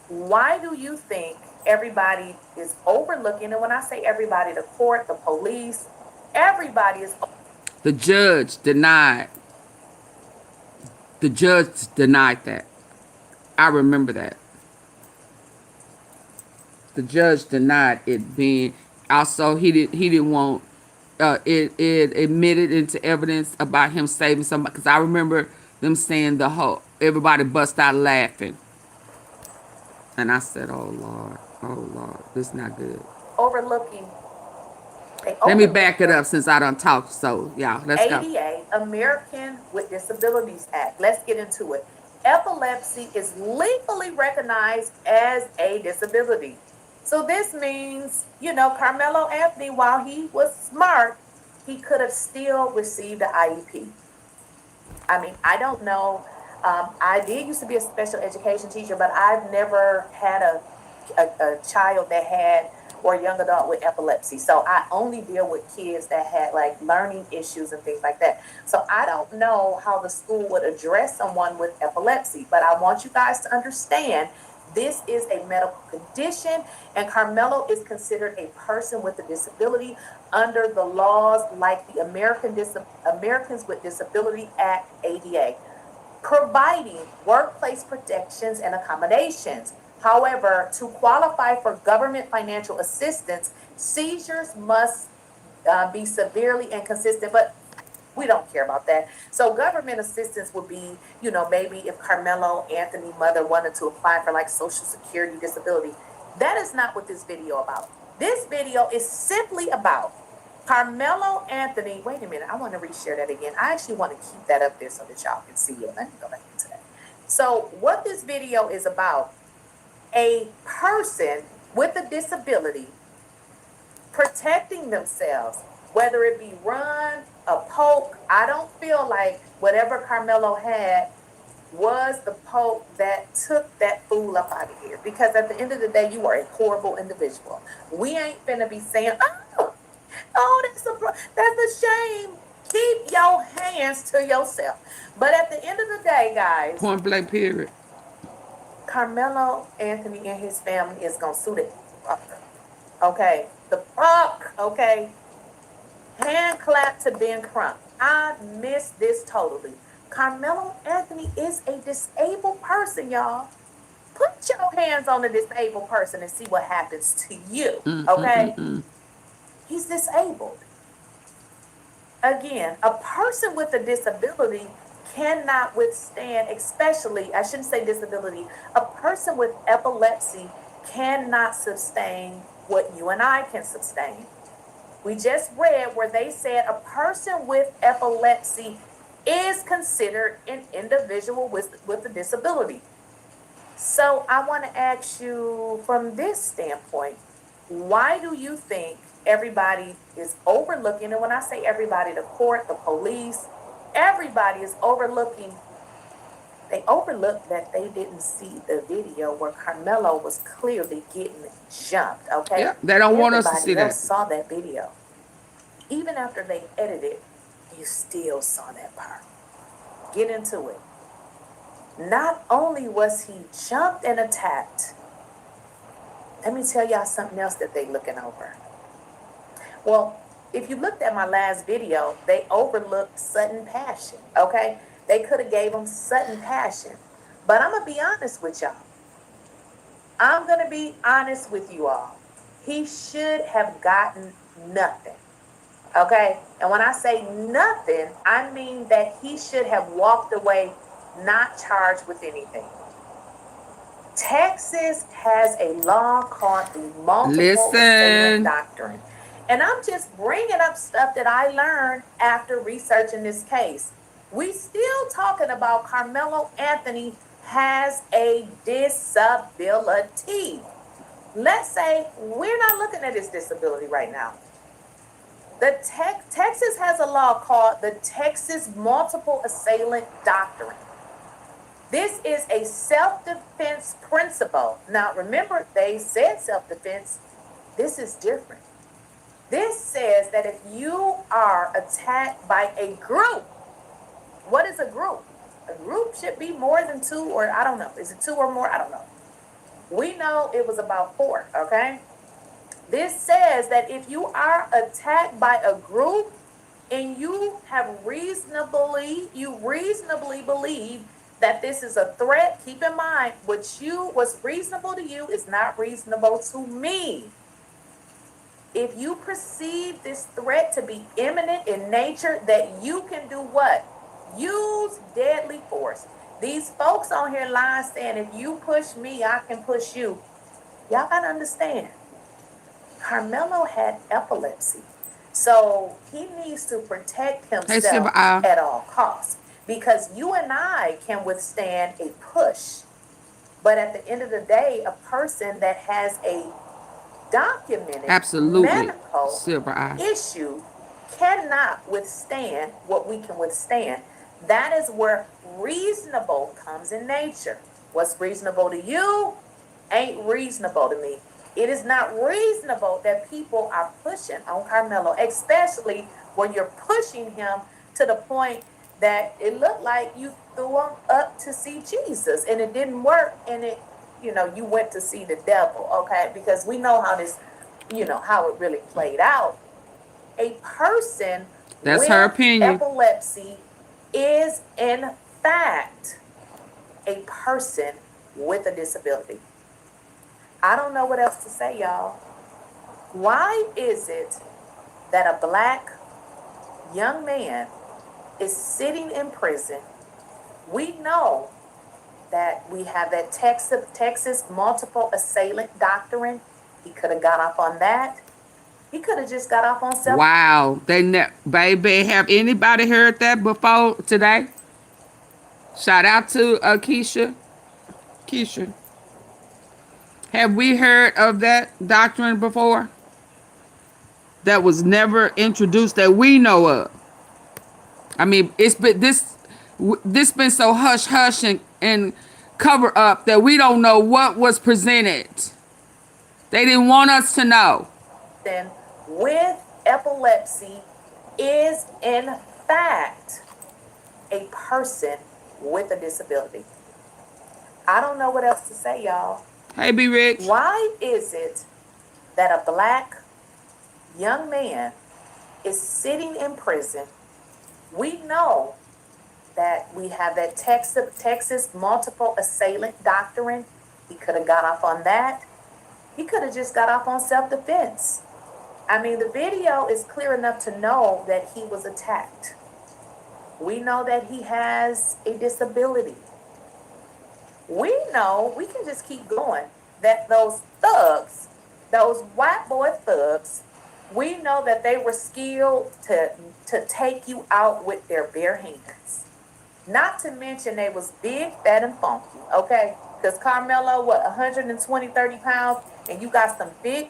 [SPEAKER 2] why do you think everybody is overlooking, and when I say everybody, the court, the police, everybody is...
[SPEAKER 1] The judge denied. The judge denied that. I remember that. The judge denied it being. Also, he didn't want it admitted into evidence about him saving somebody. Because I remember them saying everybody bust out laughing. And I said, oh, Lord. Oh Lord, this is not good.
[SPEAKER 2] Overlooking, they
[SPEAKER 1] Let me
[SPEAKER 2] overlook
[SPEAKER 1] back it up since I don't talk. So y'all, let's go.
[SPEAKER 2] ADA, American with Disabilities Act. Let's get into it. Epilepsy is legally recognized as a disability. So this means, Carmelo Anthony, while he was smart, he could have still received an IEP. I mean, I don't know. I did used to be a special education teacher, but I've never had a child that had or a young adult with epilepsy. So I only deal with kids that had like learning issues and things like that. So I don't know how the school would address someone with epilepsy, but I want you guys to understand this is a medical condition, and Carmelo is considered a person with a disability under the laws like the Americans with Disability Act, ADA, providing workplace protections and accommodations. However, to qualify for government financial assistance, seizures must be severely inconsistent, but we don't care about that. So government assistance would be, maybe if Carmelo Anthony mother wanted to apply for like Social Security disability. That is not what this video about. This video is simply about Carmelo Anthony. Wait a minute, I want to reshare that again. I actually want to keep that up there so that y'all can see it. Let me go back into that. So what this video is about, a person with a disability protecting themselves, whether it be run, a poke. I don't feel like whatever Carmelo had was the poke that took that fool up out of here. Because at the end of the day, you are a horrible individual. We ain't finna be saying, that's a shame. Keep your hands to yourself. But at the end of the day, guys,
[SPEAKER 1] Point blank period.
[SPEAKER 2] Carmelo Anthony and his family is gonna sue the fuck. Okay? The fuck, okay? Hand clap to Ben Crump. I miss this totally. Carmelo Anthony is a disabled person, y'all. Put your hands on a disabled person and see what happens to you, okay? He's disabled. Again, a person with a disability cannot withstand, especially, I shouldn't say disability, a person with epilepsy cannot sustain what you and I can sustain. We just read where they said a person with epilepsy is considered an individual with a disability. So I want to ask you from this standpoint, why do you think everybody is overlooking, and when I say everybody, the court, the police, everybody is overlooking, they overlooked that they didn't see the video where Carmelo was clearly getting jumped, okay?
[SPEAKER 1] Yeah, they don't want us to see
[SPEAKER 2] Everybody
[SPEAKER 1] that.
[SPEAKER 2] else saw that video. Even after they edited, you still saw that part. Get into it. Not only was he jumped and attacked, let me tell y'all something else that they looking over. Well, if you looked at my last video, they overlooked sudden passion, okay? They could have gave him sudden passion. But I'm going to be honest with y'all. I'm going to be honest with you all. He should have gotten nothing, okay? And when I say nothing, I mean that he should have walked away not charged with anything. Texas has a law called the multiple assailant doctrine. And I'm just bringing up stuff that I learned after researching this case. We still talking about Carmelo Anthony has a disability. Let's say we're not looking at his disability right now. Texas has a law called the Texas Multiple Assailant Doctrine. This is a self-defense principle. Now, remember, they said self-defense. This is different. This says that if you are attacked by a group, what is a group? A group should be more than two, or I don't know. Is it two or more? I don't know. We know it was about 4, okay? This says that if you are attacked by a group and you reasonably believe that this is a threat, keep in mind, what's reasonable to you is not reasonable to me. If you perceive this threat to be imminent in nature, that you can do what? Use deadly force. These folks on here lying saying, if you push me, I can push you. Y'all gotta understand, Karmelo had epilepsy. So he needs to protect
[SPEAKER 1] Hey,
[SPEAKER 2] himself
[SPEAKER 1] Silver Eye.
[SPEAKER 2] at all costs. Because you and I can withstand a push. But at the end of the day, a person that has a documented
[SPEAKER 1] Absolutely,
[SPEAKER 2] medical
[SPEAKER 1] Silver Eye.
[SPEAKER 2] issue cannot withstand what we can withstand. That is where reasonable comes in nature. What's reasonable to you ain't reasonable to me. It is not reasonable that people are pushing on Karmelo, especially when you're pushing him to the point that it looked like you threw him up to see Jesus and it didn't work, and you went to see the devil, okay? Because we know how this, how it really played out. A person
[SPEAKER 1] That's her
[SPEAKER 2] with
[SPEAKER 1] opinion.
[SPEAKER 2] epilepsy is, in fact, a person with a disability. I don't know what else to say, y'all. Why is it that a black young man is sitting in prison? We know that we have that Texas multiple assailant doctrine. He could have got off on that. He could have just got off on self.
[SPEAKER 1] Wow. Baby, have anybody heard that before today? Shout out to Keisha. Keisha. Have we heard of that doctrine before? That was never introduced that we know of. I mean, it's been this been so hush hush and cover up that we don't know what was presented. They didn't want us to know.
[SPEAKER 2] With epilepsy is, in fact, a person with a disability. I don't know what else to say, y'all.
[SPEAKER 1] Hey, Be Rich.
[SPEAKER 2] Why is it that a black young man is sitting in prison? We know that we have that Texas multiple assailant doctrine. He could have got off on that. He could have just got off on self-defense. I mean, the video is clear enough to know that he was attacked. We know that he has a disability. We know, we can just keep going, that those thugs, those white boy thugs, we know that they were skilled to take you out with their bare hands. Not to mention they was big, fat, and funky, okay? Because Karmelo, 120, 30 pounds, and you got some big,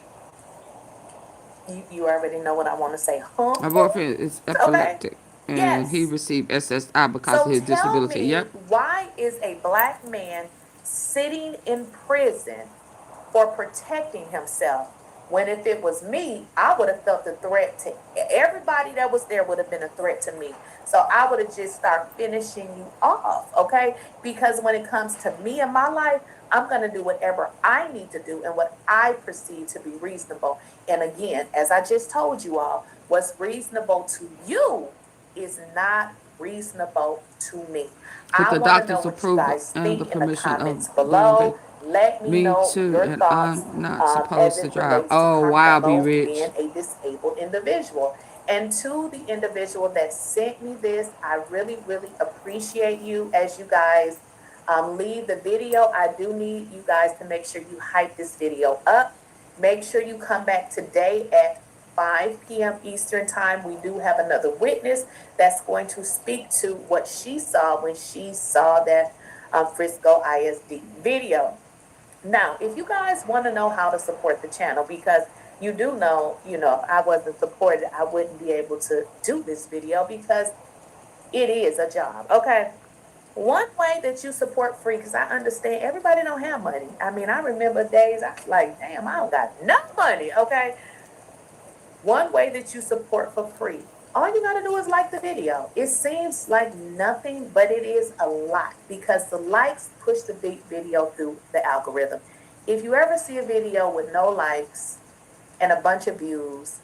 [SPEAKER 2] you already know what I want to say, huh?
[SPEAKER 1] My boyfriend is epileptic.
[SPEAKER 2] Okay.
[SPEAKER 1] And he
[SPEAKER 2] Yes.
[SPEAKER 1] received SSI because
[SPEAKER 2] So
[SPEAKER 1] of his
[SPEAKER 2] tell
[SPEAKER 1] disability.
[SPEAKER 2] me,
[SPEAKER 1] Yep.
[SPEAKER 2] why is a black man sitting in prison for protecting himself? When if it was me, I would have felt a threat to everybody that was there, would have been a threat to me. So I would have just started finishing you off, okay? Because when it comes to me and my life, I'm going to do whatever I need to do and what I perceive to be reasonable. And again, as I just told you all, what's reasonable to you is not reasonable to me.
[SPEAKER 1] With
[SPEAKER 2] I
[SPEAKER 1] the
[SPEAKER 2] want to know
[SPEAKER 1] doctor's
[SPEAKER 2] what you
[SPEAKER 1] approval
[SPEAKER 2] guys
[SPEAKER 1] and the
[SPEAKER 2] think in the
[SPEAKER 1] permission
[SPEAKER 2] comments
[SPEAKER 1] of
[SPEAKER 2] below.
[SPEAKER 1] Bambi.
[SPEAKER 2] Let me
[SPEAKER 1] Me
[SPEAKER 2] know
[SPEAKER 1] too,
[SPEAKER 2] your
[SPEAKER 1] and
[SPEAKER 2] thoughts
[SPEAKER 1] I'm not
[SPEAKER 2] as
[SPEAKER 1] supposed to
[SPEAKER 2] it
[SPEAKER 1] drive.
[SPEAKER 2] relates to
[SPEAKER 1] Oh, wow, Be
[SPEAKER 2] Karmelo
[SPEAKER 1] Rich.
[SPEAKER 2] being a disabled individual. And to the individual that sent me this, I really, really appreciate you. As you guys leave the video, I do need you guys to make sure you hype this video up. Make sure you come back today at 5 p.m. Eastern time. We do have another witness that's going to speak to what she saw when she saw that Frisco ISD video. Now, if you guys want to know how to support the channel, because you do know, if I wasn't supported, I wouldn't be able to do this video because it is a job, okay? One way that you support free, because I understand everybody don't have money. I mean, I remember days I was like, damn, I don't got no money, okay? One way that you support for free, all you gotta do is like the video. It seems like nothing, but it is a lot because the likes push the big video through the algorithm. If you ever see a video with no likes and a bunch of views,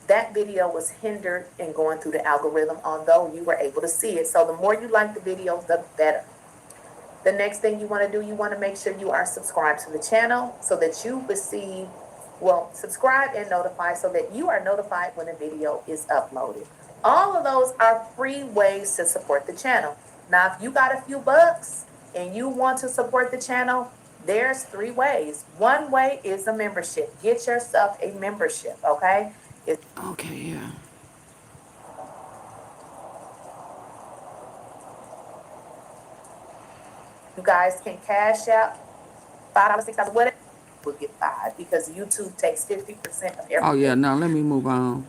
[SPEAKER 2] that video was hindered in going through the algorithm, although you were able to see it. So the more you like the video, the better. The next thing you want to do, you want to make sure you are subscribed to the channel so that you receive, subscribe and notify so that you are notified when a video is uploaded. All of those are free ways to support the channel. Now, if you got a few bucks and you want to support the channel, There's three ways. One way is a membership. Get yourself a membership, okay?
[SPEAKER 1] Okay, yeah.
[SPEAKER 2] You guys can cash out $5, $6, whatever. We'll get five because YouTube takes 50% of
[SPEAKER 1] Oh, yeah,
[SPEAKER 2] everything.
[SPEAKER 1] no, let me move on.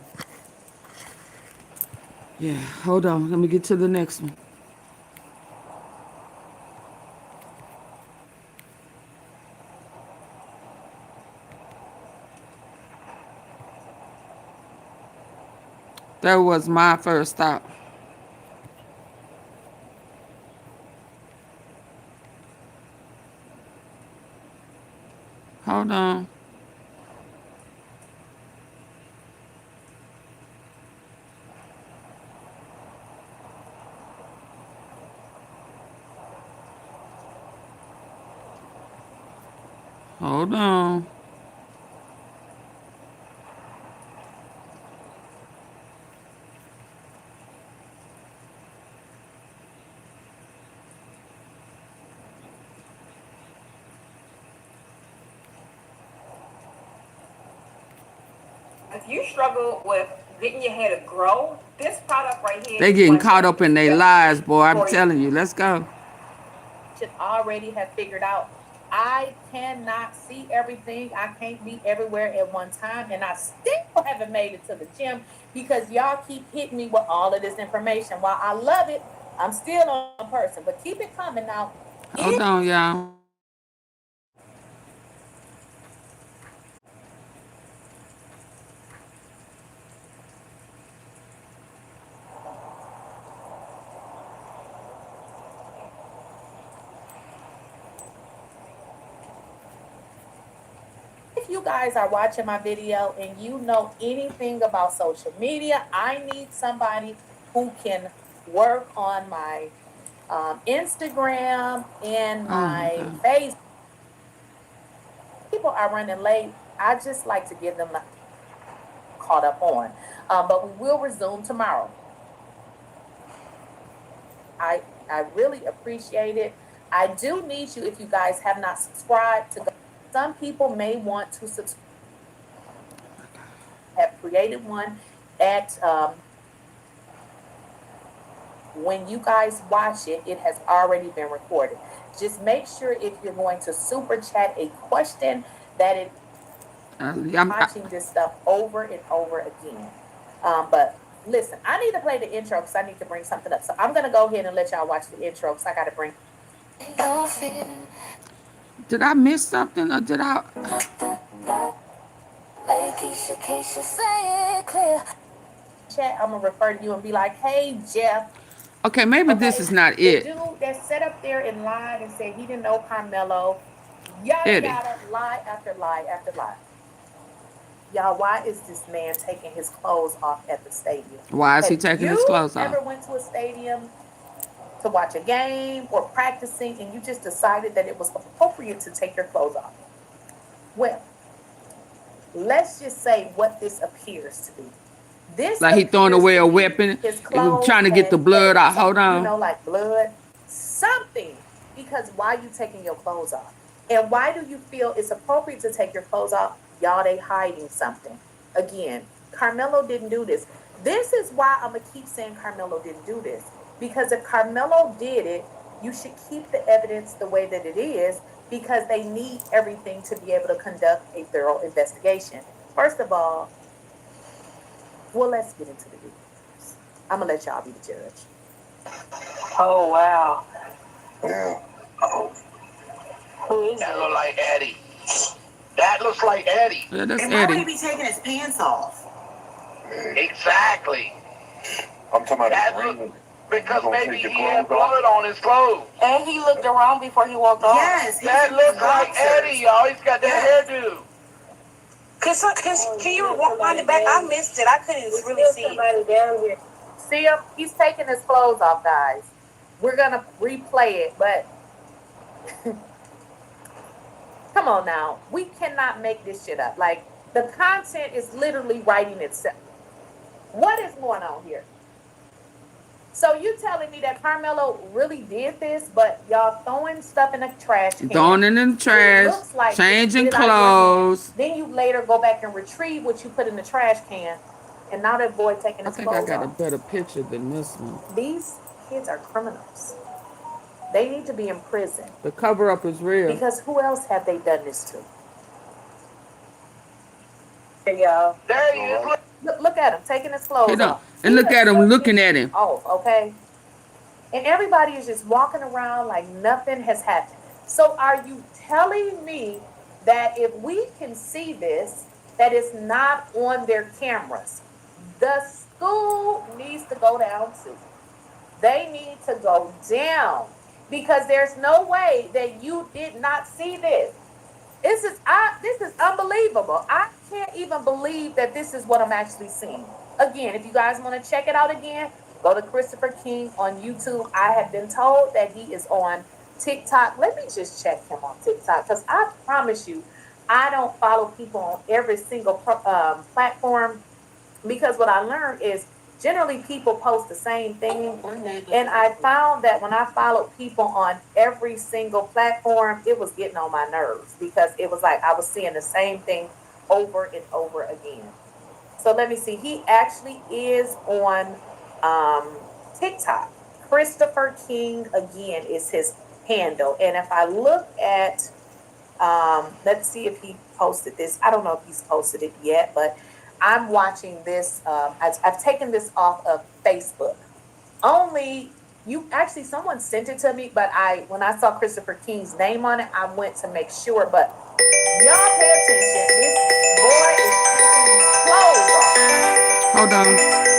[SPEAKER 1] Yeah, hold on. Let me get to the next one. That was my first stop. Hold on. Hold on.
[SPEAKER 4] If you struggle with getting your hair to grow, this product right here
[SPEAKER 1] They
[SPEAKER 4] is
[SPEAKER 1] getting
[SPEAKER 4] one
[SPEAKER 1] caught
[SPEAKER 4] that
[SPEAKER 1] up in
[SPEAKER 4] is
[SPEAKER 1] their
[SPEAKER 4] just
[SPEAKER 1] lies, boy. I'm
[SPEAKER 2] For you
[SPEAKER 1] telling you. Let's go.
[SPEAKER 2] should already have figured out I cannot see everything. I can't be everywhere at one time. And I still haven't made it to the gym because y'all keep hitting me with all of this information. While I love it, I'm still a person. But keep it coming now.
[SPEAKER 1] Hold on, y'all.
[SPEAKER 2] If you guys are watching my video and you know anything about social media, I need somebody who can work on my Instagram and
[SPEAKER 1] Oh, my
[SPEAKER 2] my
[SPEAKER 1] God.
[SPEAKER 2] Facebook. People are running late. I just like to give them caught up on. But we will resume tomorrow. I really appreciate it. I do need you, if you guys have not subscribed, to go. Some people may want to subscribe. Have created one at when you guys watch it, it has already been recorded. Just make sure if you're going to super chat a question that it watching this stuff over and over again. But listen, I need to play the intro because I need to bring something up. So I'm gonna go ahead and let y'all watch the intro because I gotta bring.
[SPEAKER 1] Did I miss something or did I?
[SPEAKER 2] Chat, I'm gonna refer to you and be like, "Hey Jeff."
[SPEAKER 1] Okay, maybe this
[SPEAKER 2] Okay,
[SPEAKER 1] is not
[SPEAKER 2] the
[SPEAKER 1] it.
[SPEAKER 2] dude that sat up there and lied and said he didn't know Karmelo, yada
[SPEAKER 1] Eddie.
[SPEAKER 2] yada, lie after lie after lie. Y'all, why is this man taking his clothes off at the stadium?
[SPEAKER 1] Why is he
[SPEAKER 2] Have
[SPEAKER 1] taking his
[SPEAKER 2] you
[SPEAKER 1] clothes off?
[SPEAKER 2] ever went to a stadium to watch a game or practicing and you just decided that it was appropriate to take your clothes off? Well, let's just say what this appears to be. This
[SPEAKER 1] Like he throwing
[SPEAKER 2] appears
[SPEAKER 1] away
[SPEAKER 2] to
[SPEAKER 1] a
[SPEAKER 2] be
[SPEAKER 1] weapon,
[SPEAKER 2] his clothes
[SPEAKER 1] trying to get the blood
[SPEAKER 2] had
[SPEAKER 1] out. Hold
[SPEAKER 2] something,
[SPEAKER 1] on.
[SPEAKER 2] like blood, something. Because why are you taking your clothes off? And why do you feel it's appropriate to take your clothes off? Y'all, they hiding something. Again, Karmelo didn't do this. This is why I'm gonna keep saying Karmelo didn't do this. Because if Karmelo did it, you should keep the evidence the way that it is because they need everything to be able to conduct a thorough investigation. First of all, well, let's get into the details. I'm gonna let y'all be the judge.
[SPEAKER 4] Oh wow.
[SPEAKER 5] Yeah.
[SPEAKER 4] Who is
[SPEAKER 5] That
[SPEAKER 4] it?
[SPEAKER 5] look like Eddie. That looks like Eddie.
[SPEAKER 1] Yeah, that's
[SPEAKER 6] And why would he
[SPEAKER 1] Eddie.
[SPEAKER 6] be taking his pants off?
[SPEAKER 5] Exactly.
[SPEAKER 7] I'm talking about
[SPEAKER 5] That
[SPEAKER 7] his
[SPEAKER 5] look
[SPEAKER 7] ring.
[SPEAKER 5] because
[SPEAKER 7] You gonna
[SPEAKER 5] maybe
[SPEAKER 7] take your
[SPEAKER 5] he had
[SPEAKER 7] clothes off?
[SPEAKER 5] blood on his clothes.
[SPEAKER 4] And he looked around before he walked off.
[SPEAKER 6] Yes, he's
[SPEAKER 5] That
[SPEAKER 6] in
[SPEAKER 5] looks like
[SPEAKER 6] boxers.
[SPEAKER 5] Eddie, y'all. He's got that hairdo.
[SPEAKER 4] Can you wind it back? I missed it. I couldn't really see it.
[SPEAKER 2] Down here. See him? He's taking his clothes off, guys. We're gonna replay it, but come on now. We cannot make this shit up. Like the content is literally writing itself. What is going on here? So you telling me that Karmelo really did this, but y'all throwing stuff in the trash can?
[SPEAKER 1] Throwing it in the
[SPEAKER 2] It
[SPEAKER 1] trash,
[SPEAKER 2] looks like
[SPEAKER 1] changing
[SPEAKER 2] get it out of your hand.
[SPEAKER 1] clothes.
[SPEAKER 2] Then you later go back and retrieve what you put in the trash can, and now that boy taking
[SPEAKER 1] I
[SPEAKER 2] his
[SPEAKER 1] think I
[SPEAKER 2] clothes
[SPEAKER 1] got a
[SPEAKER 2] off.
[SPEAKER 1] better picture than this one.
[SPEAKER 2] These kids are criminals. They need to be in prison
[SPEAKER 1] The cover up is real.
[SPEAKER 2] because who else have they done this to?
[SPEAKER 4] Hey, y'all.
[SPEAKER 5] There he is.
[SPEAKER 2] Look at him taking his clothes
[SPEAKER 1] He don't.
[SPEAKER 2] off.
[SPEAKER 1] And look at him looking at him.
[SPEAKER 2] Off, okay? And everybody is just walking around like nothing has happened. So are you telling me that if we can see this, that it's not on their cameras? The school needs to go down too. They need to go down because there's no way that you did not see this. This is unbelievable. I can't even believe that this is what I'm actually seeing. Again, if you guys want to check it out again, go to Christopher King on YouTube. I have been told that he is on TikTok. Let me just check him on TikTok because I promise you, I don't follow people on every single platform because what I learned is generally people post the same thing. And I found that when I followed people on every single platform, it was getting on my nerves because it was like I was seeing the same thing over and over again. So let me see. He actually is on TikTok. Christopher King again is his handle. And if I look at, let's see if he posted this. I don't know if he's posted it yet, but I'm watching this. I've taken this off of Facebook. Only someone sent it to me, but when I saw Christopher King's name on it, I went to make sure. But y'all pay attention. This boy is taking his clothes off.
[SPEAKER 1] Hold on.